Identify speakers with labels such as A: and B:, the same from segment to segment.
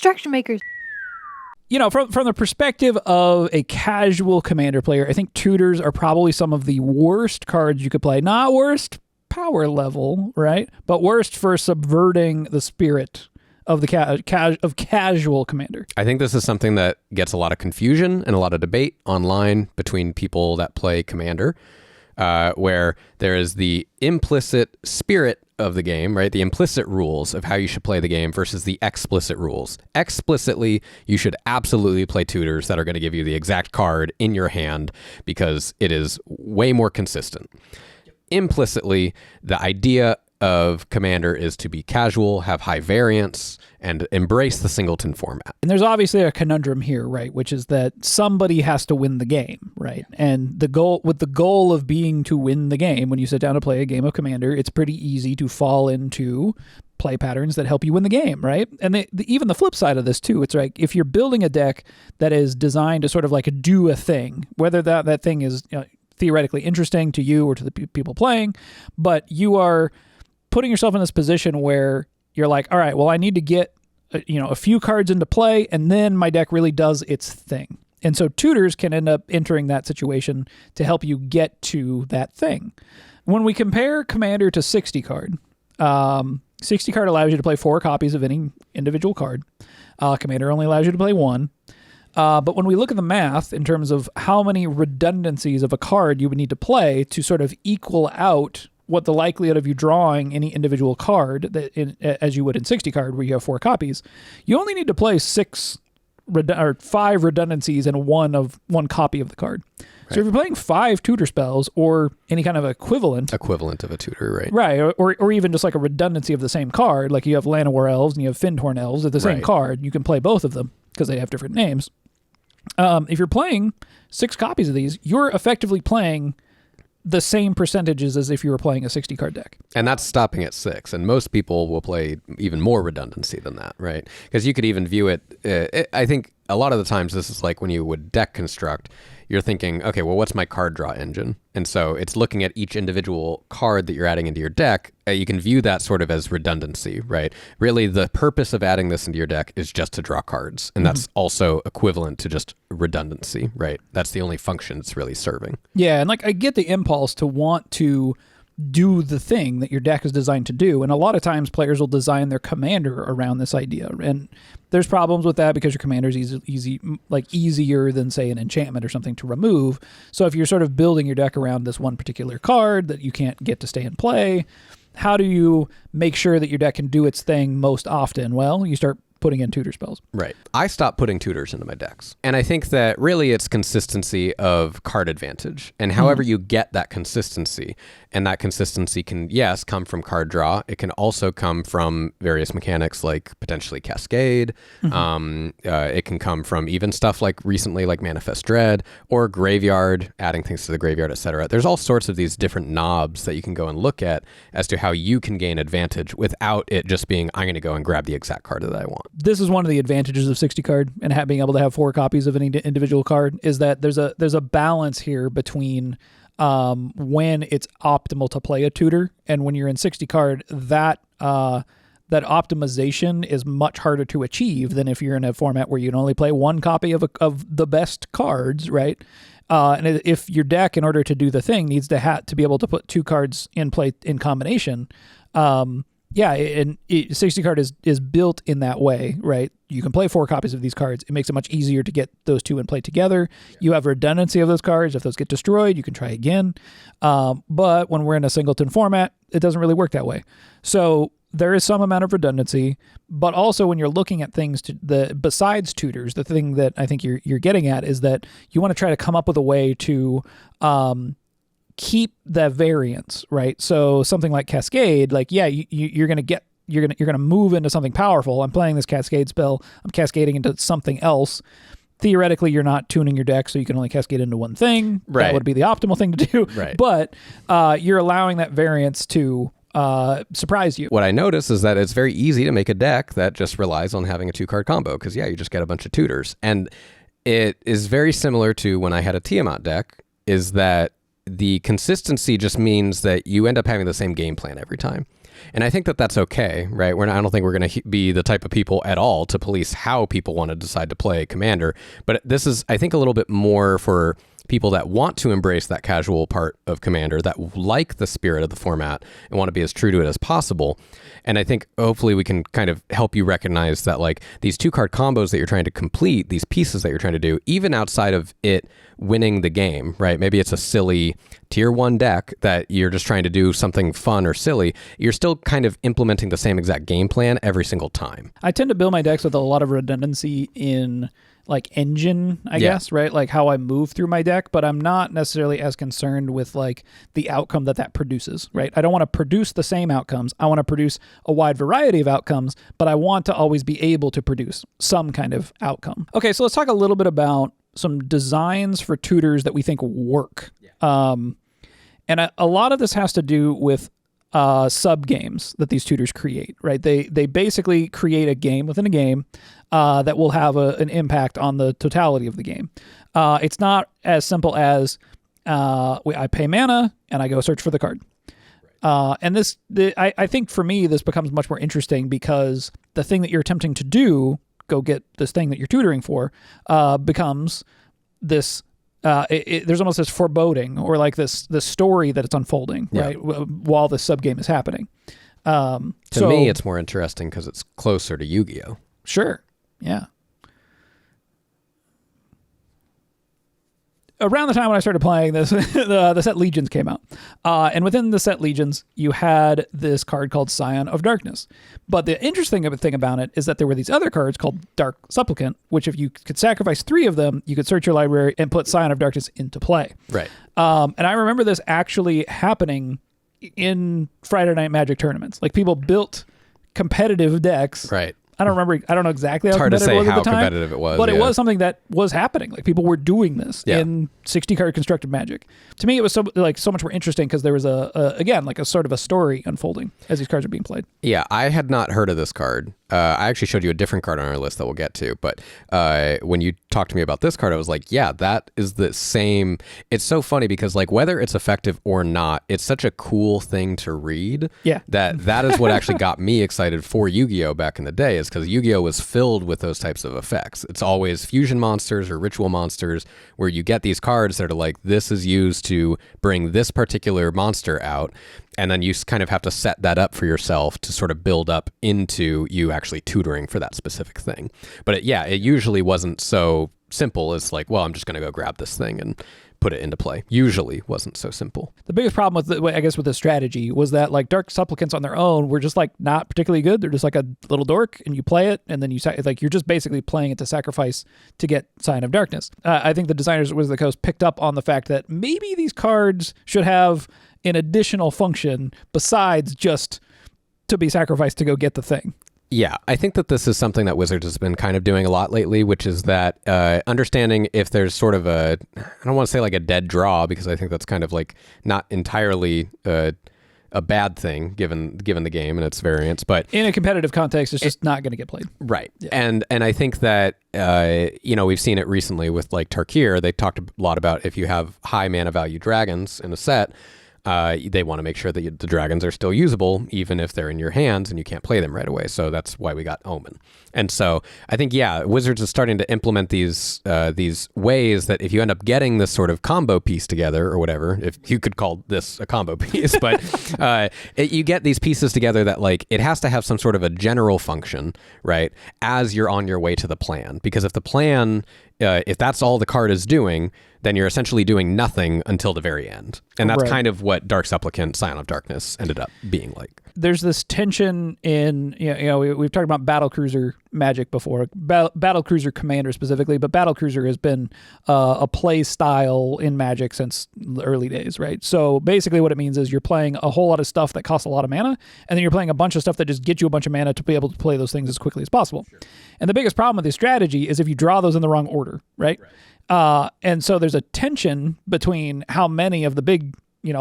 A: Construction makers.
B: You know, from the perspective of a casual Commander player, I think tutors are probably some of the worst cards you could play. Not worst power level, right? But worst for subverting the spirit of the casual Commander.
C: I think this is something that gets a lot of confusion and a lot of debate online between people that play Commander, where there is the implicit spirit of the game, right? The implicit rules of how you should play the game versus the explicit rules. Explicitly, you should absolutely play tutors that are going to give you the exact card in your hand because it is way more consistent. Implicitly, the idea of Commander is to be casual, have high variance, and embrace the singleton format.
B: And there's obviously a conundrum here, right? Which is that somebody has to win the game, right? And the goal of being to win the game, when you sit down to play a game of Commander, it's pretty easy to fall into play patterns that help you win the game, right? And even the flip side of this too, it's like if you're building a deck that is designed to sort of like do a thing, whether that thing is theoretically interesting to you or to the people playing, but you are putting yourself in this position where you're like, all right, well, I need to get a few cards into play, and then my deck really does its thing. And so tutors can end up entering that situation to help you get to that thing. When we compare Commander to 60 card, 60 card allows you to play 4 copies of any individual card. Commander only allows you to play 1. But when we look at the math in terms of how many redundancies of a card you would need to play to sort of equal out what the likelihood of you drawing any individual card, as you would in 60 card where you have 4 copies, you only need to play 5 redundancies and one copy of the card. Right. So if you're playing 5 tutor spells or any kind of equivalent
C: of a tutor, right?
B: Right, or even just like a redundancy of the same card, like you have Llanowar Elves and you have Findhorn Elves, they're the same card. You can play both of them because they have different names. If you're playing 6 copies of these, you're effectively playing the same percentages as if you were playing a 60 card deck.
C: And that's stopping at 6. And most people will play even more redundancy than that, right? Because you could even view it, I think a lot of the times this is like when you would deck construct, you're thinking, okay, well, what's my card draw engine? And so it's looking at each individual card that you're adding into your deck. You can view that sort of as redundancy, right? Really, the purpose of adding this into your deck is just to draw cards. And that's also equivalent to just redundancy, right? That's the only function it's really serving.
B: Yeah, and like I get the impulse to want to do the thing that your deck is designed to do. And a lot of times players will design their commander around this idea. And there's problems with that because your commander is easier than, say, an enchantment or something to remove. So if you're sort of building your deck around this one particular card that you can't get to stay in play, how do you make sure that your deck can do its thing most often? Well, you start putting in tutor spells.
C: Right. I stopped putting tutors into my decks. And I think that really it's consistency of card advantage. And however you get that consistency, and that consistency can, yes, come from card draw. It can also come from various mechanics like potentially Cascade. It can come from even stuff like recently like Manifest Dread or Graveyard, adding things to the graveyard, etc. There's all sorts of these different knobs that you can go and look at as to how you can gain advantage without it just being, I'm going to go and grab the exact card that I want.
B: This is one of the advantages of 60 card and being able to have 4 copies of any individual card is that there's a balance here between when it's optimal to play a tutor and when you're in 60 card, that optimization is much harder to achieve than if you're in a format where you can only play 1 copy of the best cards, right? And if your deck, in order to do the thing, needs to be able to put 2 cards in play in combination, and 60 card is built in that way, right? You can play 4 copies of these cards. It makes it much easier to get those 2 in play together. Yeah. You have redundancy of those cards. If those get destroyed, you can try again. But when we're in a singleton format, it doesn't really work that way. So there is some amount of redundancy, but also when you're looking at things besides tutors, the thing that I think you're getting at is that you want to try to come up with a way to keep the variance, right? So something like Cascade, like, yeah, you're going to move into something powerful. I'm playing this Cascade spell. I'm cascading into something else. Theoretically, you're not tuning your deck, so you can only cascade into one thing. Right. That would be the optimal thing to do.
C: Right.
B: But you're allowing that variance to surprise you.
C: What I notice is that it's very easy to make a deck that just relies on having a 2-card combo because, you just get a bunch of tutors. And it is very similar to when I had a Tiamat deck, is that the consistency just means that you end up having the same game plan every time. And I think that that's okay, right? I don't think we're going to be the type of people at all to police how people want to decide to play Commander. But this is, I think, a little bit more for people that want to embrace that casual part of Commander, that like the spirit of the format and want to be as true to it as possible. And I think hopefully we can kind of help you recognize that like these 2-card combos that you're trying to complete, these pieces that you're trying to do, even outside of it winning the game, right? Maybe it's a silly tier 1 deck that you're just trying to do something fun or silly. You're still kind of implementing the same exact game plan every single time.
B: I tend to build my decks with a lot of redundancy in like engine, I guess, right? Like how I move through my deck, but I'm not necessarily as concerned with like the outcome that produces, right? I don't want to produce the same outcomes. I want to produce a wide variety of outcomes, but I want to always be able to produce some kind of outcome. Okay, so let's talk a little bit about some designs for tutors that we think work. And a lot of this has to do with sub games that these tutors create, right? They basically create a game within a game that will have an impact on the totality of the game. It's not as simple as I pay mana and I go search for the card. And I think for me, this becomes much more interesting because the thing that you're attempting to do, go get this thing that you're tutoring for, becomes this. There's almost this foreboding or like this story that it's unfolding, right, while the sub game is happening.
C: To me, it's more interesting because it's closer to Yu-Gi-Oh.
B: Sure, yeah. Around the time when I started playing this, the set Legions came out. And within the set Legions, you had this card called Scion of Darkness. But the interesting thing about it is that there were these other cards called Dark Supplicant, which if you could sacrifice 3 of them, you could search your library and put Scion of Darkness into play.
C: Right.
B: And I remember this actually happening in Friday Night Magic tournaments. Like people built competitive decks.
C: Right.
B: I don't know exactly how
C: it's hard to
B: competitive
C: say
B: it was
C: how
B: at the time,
C: competitive it was,
B: but it was something that was happening. Like people were doing this in 60-card constructed Magic. To me, it was so much more interesting because there was again like a sort of a story unfolding as these cards are being played.
C: Yeah, I had not heard of this card. I actually showed you a different card on our list that we'll get to, but when you talked to me about this card, I was like, yeah, that is the same. It's so funny because like whether it's effective or not, it's such a cool thing to read.
B: Yeah.
C: That is what actually got me excited for Yu-Gi-Oh back in the day, is because Yu-Gi-Oh was filled with those types of effects. It's always fusion monsters or ritual monsters where you get these cards that are like, this is used to bring this particular monster out. And then you kind of have to set that up for yourself to sort of build up into you actually tutoring for that specific thing. But it usually wasn't so simple as like, well, I'm just going to go grab this thing and put it into play. Usually wasn't so simple.
B: The biggest problem with the strategy was that like Dark Supplicants on their own were just like not particularly good. They're just like a little dork and you play it and then you're just basically playing it to sacrifice to get Scion of Darkness. I think the designers of Wizards of the Coast picked up on the fact that maybe these cards should have an additional function besides just to be sacrificed to go get the thing.
C: Yeah, I think that this is something that Wizards has been kind of doing a lot lately, which is that understanding if there's sort of I don't want to say like a dead draw, because I think that's kind of like not entirely a bad thing given the game and its variants, but
B: in a competitive context, it's just not going to get played.
C: Right. Yeah. And I think that, we've seen it recently with like Tarkir. They talked a lot about if you have high mana value dragons in a set, they want to make sure that the dragons are still usable, even if they're in your hands and you can't play them right away. So that's why we got Omen. And so I think, Wizards is starting to implement these ways that if you end up getting this sort of combo piece together or whatever, if you could call this a combo piece, but you get these pieces together that like it has to have some sort of a general function, right, as you're on your way to the plan. Because if the plan, if that's all the card is doing, then you're essentially doing nothing until the very end. And that's kind of what Dark Supplicant Scion of Darkness ended up being like.
B: There's this tension in, we've talked about Battlecruiser Magic before, Battlecruiser Commander specifically, but Battlecruiser has been a play style in Magic since the early days, right? So basically what it means is you're playing a whole lot of stuff that costs a lot of mana, and then you're playing a bunch of stuff that just gets you a bunch of mana to be able to play those things as quickly as possible. Sure. And the biggest problem with this strategy is if you draw those in the wrong order, right? And so there's a tension between how many of the big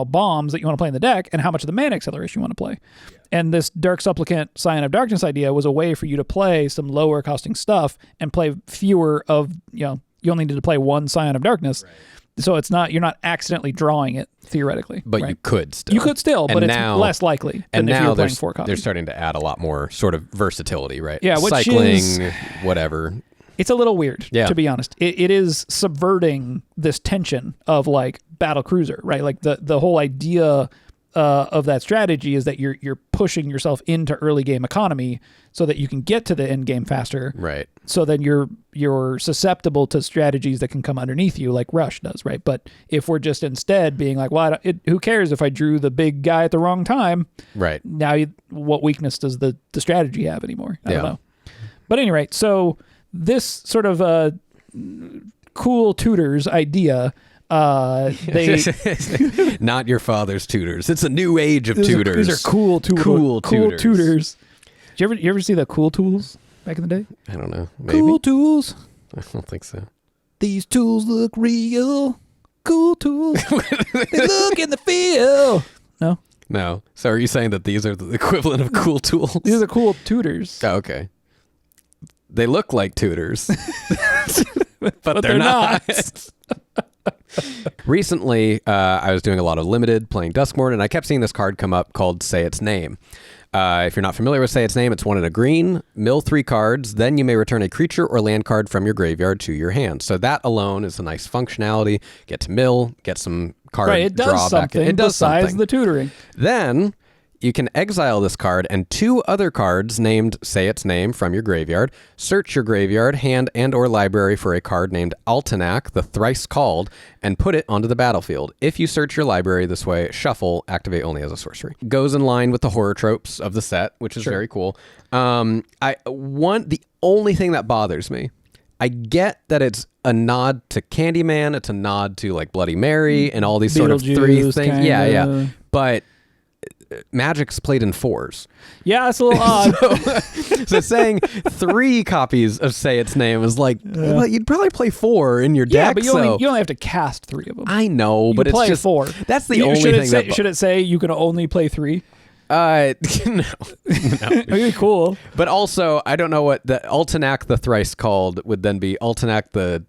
B: bombs that you want to play in the deck and how much of the mana acceleration you want to play. Yeah. And this Dark Supplicant Scion of Darkness idea was a way for you to play some lower costing stuff and play fewer of, you only need to play one Scion of Darkness. Right. So it's not, you're not accidentally drawing it theoretically.
C: But
B: right?
C: you could still.
B: You could still, but
C: And
B: it's
C: now-
B: less likely than
C: And
B: if
C: now
B: you're playing 4 copies.
C: they're starting to add a lot more sort of versatility, right?
B: Yeah, which
C: cycling,
B: is-
C: whatever.
B: It's a little weird,
C: Yeah.
B: to be honest. It is subverting this tension of like battle cruiser, right? Like the whole idea of that strategy is that you're pushing yourself into early game economy so that you can get to the end game faster.
C: Right.
B: So then you're susceptible to strategies that can come underneath you, like Rush does, right? But if we're just instead being like, well, who cares if I drew the big guy at the wrong time?
C: Right.
B: Now, what weakness does the strategy have anymore? I don't know. But anyway, so this sort of cool tutors idea, they
C: Not your father's tutors. It's a new age of tutors.
B: These are cool tutors.
C: Cool tutors.
B: Did you ever see the Cool Tools back in the day?
C: I don't know. Maybe.
B: Cool Tools.
C: I don't think so.
B: These tools look real. Cool tools. They look in the feel. No?
C: No. So are you saying that these are the equivalent of cool tools?
B: These are cool tutors.
C: Oh, okay. They look like tutors. but
B: they're not.
C: Recently, I was doing a lot of limited, playing Duskmorn, and I kept seeing this card come up called Say Its Name. If you're not familiar with Say Its Name, it's 1 in a green, mill 3 cards, then you may return a creature or land card from your graveyard to your hand. So that alone is a nice functionality. Get to mill, get some card
B: Right, it does
C: draw back.
B: something
C: It does
B: besides
C: something.
B: the tutoring.
C: Then you can exile this card and 2 other cards named Say Its Name from your graveyard. Search your graveyard, hand, and or library for a card named Altenac, the Thrice Called, and put it onto the battlefield. If you search your library this way, shuffle, activate only as a sorcery. Goes in line with the horror tropes of the set, which is very cool. The only thing that bothers me, I get that it's a nod to Candyman, it's a nod to like Bloody Mary and all these sort of 3
B: Beetlejuice,
C: things.
B: kinda.
C: Yeah. But Magic's played in 4s.
B: Yeah, it's a little odd.
C: So saying 3 copies of Say Its Name is like, well, you'd probably play 4 in your deck.
B: Yeah, but you
C: so
B: only have to cast 3 of them.
C: I know,
B: You
C: but it's
B: play
C: just
B: 4.
C: That's the only
B: should
C: thing
B: it say,
C: that
B: should it say you can only play 3?
C: no.
B: That'd be cool.
C: But also, I don't know what the Altenac the Thrice Called would then be. Altenac the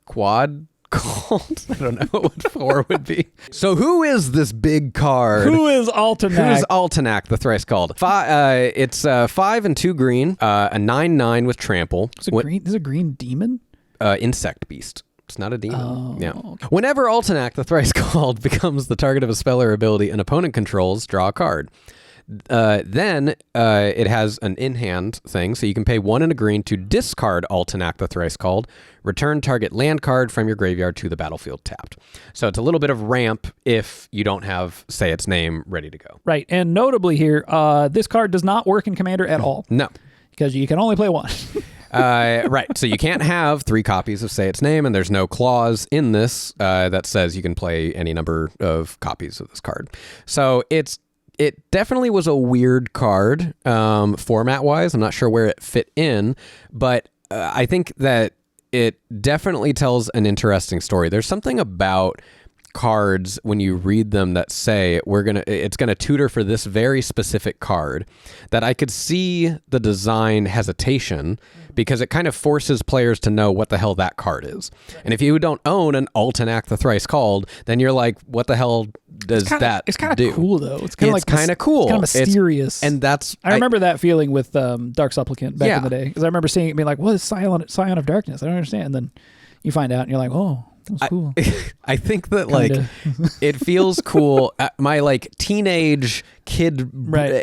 C: Quad Called? I don't know what 4 would be. So who is this big card?
B: Who is Altenac?
C: Who's Altenac the Thrice Called? It's 5 and 2 green, a 9/9 with trample.
B: Is it a green demon?
C: Insect beast. It's not a demon.
B: Oh,
C: yeah.
B: okay.
C: Whenever Altenac, the Thrice Called, becomes the target of a spell or ability an opponent controls, draw a card. Then it has an in-hand thing, so you can pay 1 and a green to discard Altenac, the Thrice Called. Return target land card from your graveyard to the battlefield tapped. So it's a little bit of ramp if you don't have Say Its Name ready to go.
B: Right, and notably here, this card does not work in Commander at all.
C: No.
B: Because you can only play 1.
C: Right. So you can't have 3 copies of Say Its Name, and there's no clause in this that says you can play any number of copies of this card. So it definitely was a weird card format-wise. I'm not sure where it fit in, but I think that it definitely tells an interesting story. There's something about cards when you read them that say it's gonna tutor for this very specific card, that I could see the design hesitation because it kind of forces players to know what the hell that card is. And if you don't own an Altenac the Thrice Called, then you're like, what the hell does that
B: It's kind
C: do?
B: of cool, though. It's kind of like
C: kind of cool.
B: Kind of mysterious.
C: And that's
B: I remember that feeling with Dark Supplicant back in the day. Because I remember seeing it being like, what is Scion of Darkness? I don't understand. And then you find out and you're like, oh, that's cool.
C: I think that like it feels cool. My like teenage kid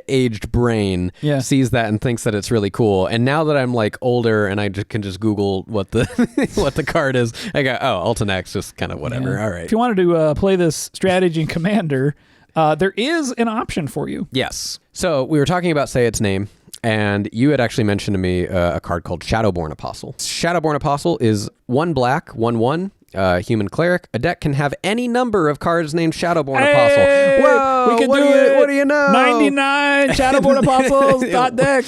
C: aged brain sees that and thinks that it's really cool. And now that I'm like older and I can just Google what the what the card is, I go, oh, Altenac's just kind of whatever.
B: Yeah.
C: All right.
B: If you wanted to play this strategy in Commander, there is an option for you.
C: Yes. So we were talking about Say Its Name. And you had actually mentioned to me a card called Shadowborn Apostle. Shadowborn Apostle is 1 black, 1/1, human cleric. A deck can have any number of cards named Shadowborn Apostle. Whoa!
B: We can
C: what
B: do
C: do
B: it.
C: What do you know?
B: 99 Shadowborn Apostles deck.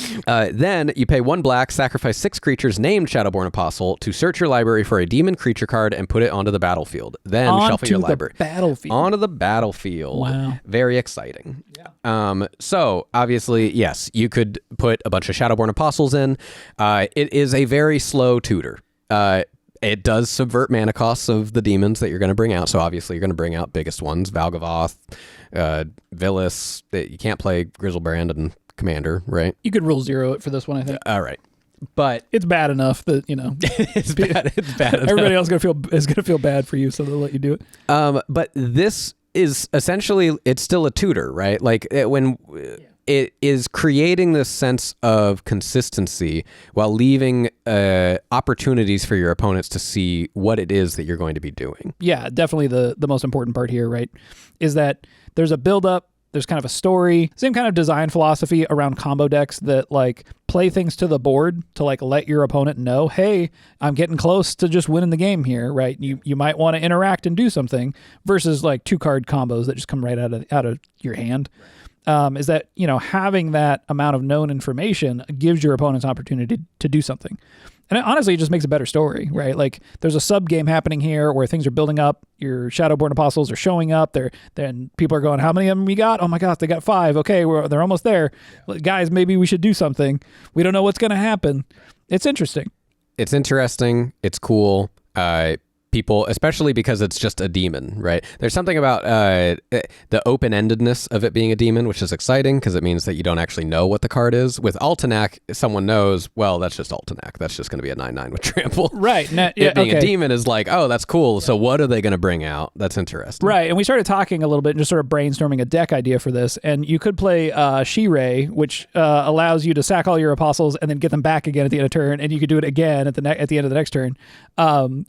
C: Then you pay 1 black, sacrifice 6 creatures named Shadowborn Apostle to search your library for a demon creature card and put it onto the battlefield. Then shuffle your library. Onto the battlefield.
B: Wow.
C: Very exciting. Yeah. So obviously, yes, you could put a bunch of Shadowborn Apostles in. It is a very slow tutor. It does subvert mana costs of the demons that you're going to bring out. So obviously you're going to bring out biggest ones, Valgavoth, Villis. You can't play Grizzlebrand and Commander, right?
B: You could rule 0 it for this one, I think.
C: All right. But
B: it's bad enough that,
C: it's bad enough.
B: Everybody else is gonna feel bad for you, so they'll let you do it.
C: But this is essentially, it's still a tutor, right? Like it is creating this sense of consistency while leaving opportunities for your opponents to see what it is that you're going to be doing.
B: Yeah, definitely the most important part here, right, is that there's a build-up, there's kind of a story, same kind of design philosophy around combo decks that like play things to the board to like let your opponent know, hey, I'm getting close to just winning the game here, right? You might want to interact and do something versus like 2-card combos that just come right out of your hand. Is that, having that amount of known information gives your opponents opportunity to do something. And honestly, it just makes a better story, right? Like there's a sub game happening here where things are building up. Your Shadowborn Apostles are showing up. Then people are going, how many of them we got? Oh my gosh, they got 5. Okay, they're almost there. Yeah. Guys, maybe we should do something. We don't know what's going to happen. It's interesting.
C: It's interesting. It's cool. People, especially because it's just a demon, right? There's something about the open-endedness of it being a demon, which is exciting because it means that you don't actually know what the card is. With Altenac, someone knows, well, that's just Altenac. That's just going to be a 9/9 with trample.
B: Right.
C: It being a demon is like, oh, that's cool. So what are they going to bring out? That's interesting.
B: Right. And we started talking a little bit and just sort of brainstorming a deck idea for this. And you could play She-Ray, which allows you to sack all your apostles and then get them back again at the end of turn. And you could do it again at the end of the next turn,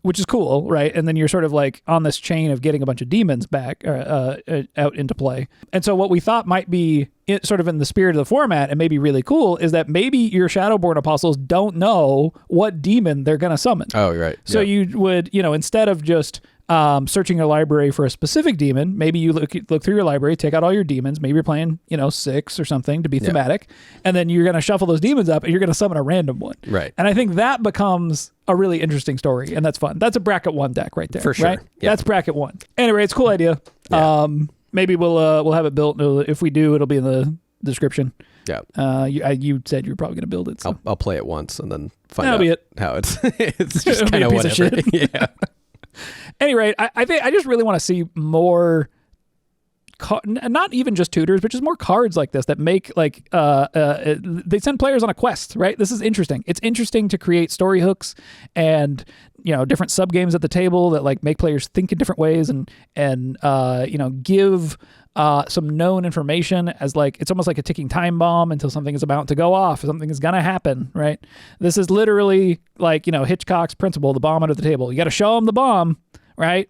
B: which is cool. Right. And then you're sort of like on this chain of getting a bunch of demons back out into play. And so what we thought might be sort of in the spirit of the format and maybe really cool is that maybe your Shadowborn Apostles don't know what demon they're going to summon.
C: Oh, right.
B: So you would, instead of just searching your library for a specific demon, maybe you look through your library, take out all your demons. Maybe you're playing, 6 or something to be thematic. And then you're going to shuffle those demons up and you're going to summon a random one.
C: Right.
B: And I think that becomes a really interesting story. And that's fun. That's a bracket 1 deck right there.
C: For sure.
B: Right?
C: Yeah.
B: That's bracket 1. Anyway, it's a cool idea.
C: Yeah.
B: Maybe we'll have it built. If we do, it'll be in the description.
C: Yeah.
B: You said you're probably going to build it. So.
C: I'll play it once and then find
B: That'll
C: out how it's it's just
B: It'll
C: kind of
B: be a piece
C: whatever.
B: of shit.
C: Yeah.
B: Anyway, I think I just really want to see more, not even just tutors, but just more cards like this that make they send players on a quest, right? This is interesting. It's interesting to create story hooks and different sub games at the table that like make players think in different ways and give some known information as like it's almost like a ticking time bomb until something is about to go off, something is gonna happen, right? This is literally like Hitchcock's principle, the bomb under the table. You got to show them the bomb, right?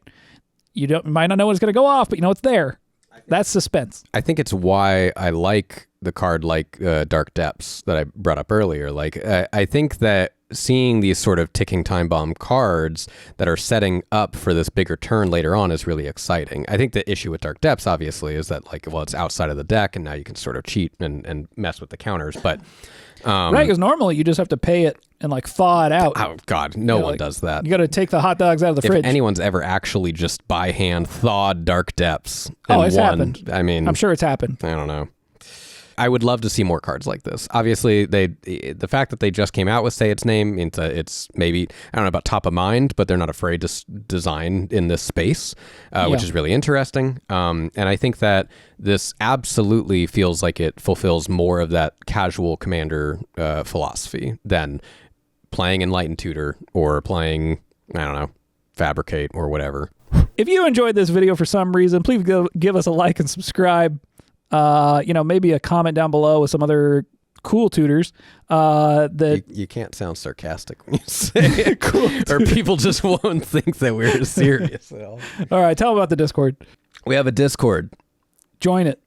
B: You might not know when it's gonna go off, but it's there. That's suspense.
C: I think it's why I like the card like Dark Depths that I brought up earlier. Like I think that seeing these sort of ticking time bomb cards that are setting up for this bigger turn later on is really exciting. I think the issue with Dark Depths obviously is that it's outside of the deck and now you can sort of cheat and mess with the counters. But
B: right, because normally you just have to pay it and like thaw it out.
C: Oh God, no one does that.
B: You got to take the hot dogs out of the fridge.
C: If anyone's ever actually just by hand thawed Dark Depths and
B: it's
C: won,
B: happened.
C: I mean,
B: I'm sure it's happened.
C: I don't know. I would love to see more cards like this. Obviously, the fact that they just came out with Say Its Name means that it's maybe, I don't know about top of mind, but they're not afraid to design in this space, which is really interesting. And I think that this absolutely feels like it fulfills more of that casual commander philosophy than playing Enlightened Tutor or playing, I don't know, Fabricate or whatever.
B: If you enjoyed this video for some reason, please give us a like and subscribe. Maybe a comment down below with some other cool tutors.
C: You can't sound sarcastic when you say it, cool or people just won't think that we're serious at all.
B: All right, tell them about the Discord.
C: We have a Discord.
B: Join it.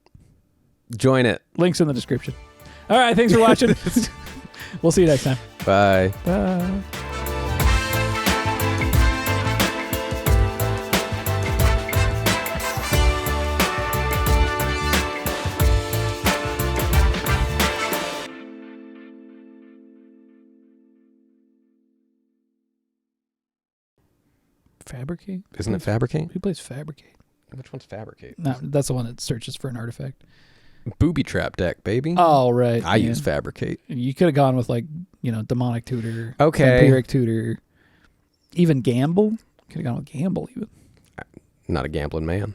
B: Links in the description. All right, thanks for watching. We'll see you next time.
C: Bye.
B: Bye. Fabricate?
C: Isn't it Fabricate?
B: Who plays Fabricate?
C: Which one's Fabricate?
B: No, that's the one that searches for an artifact.
C: Booby trap deck, baby.
B: Oh, right.
C: I use Fabricate.
B: You could have gone with Demonic Tutor.
C: Okay.
B: Vampiric Tutor. Even gamble. Could have gone with gamble even.
C: Not a gambling man.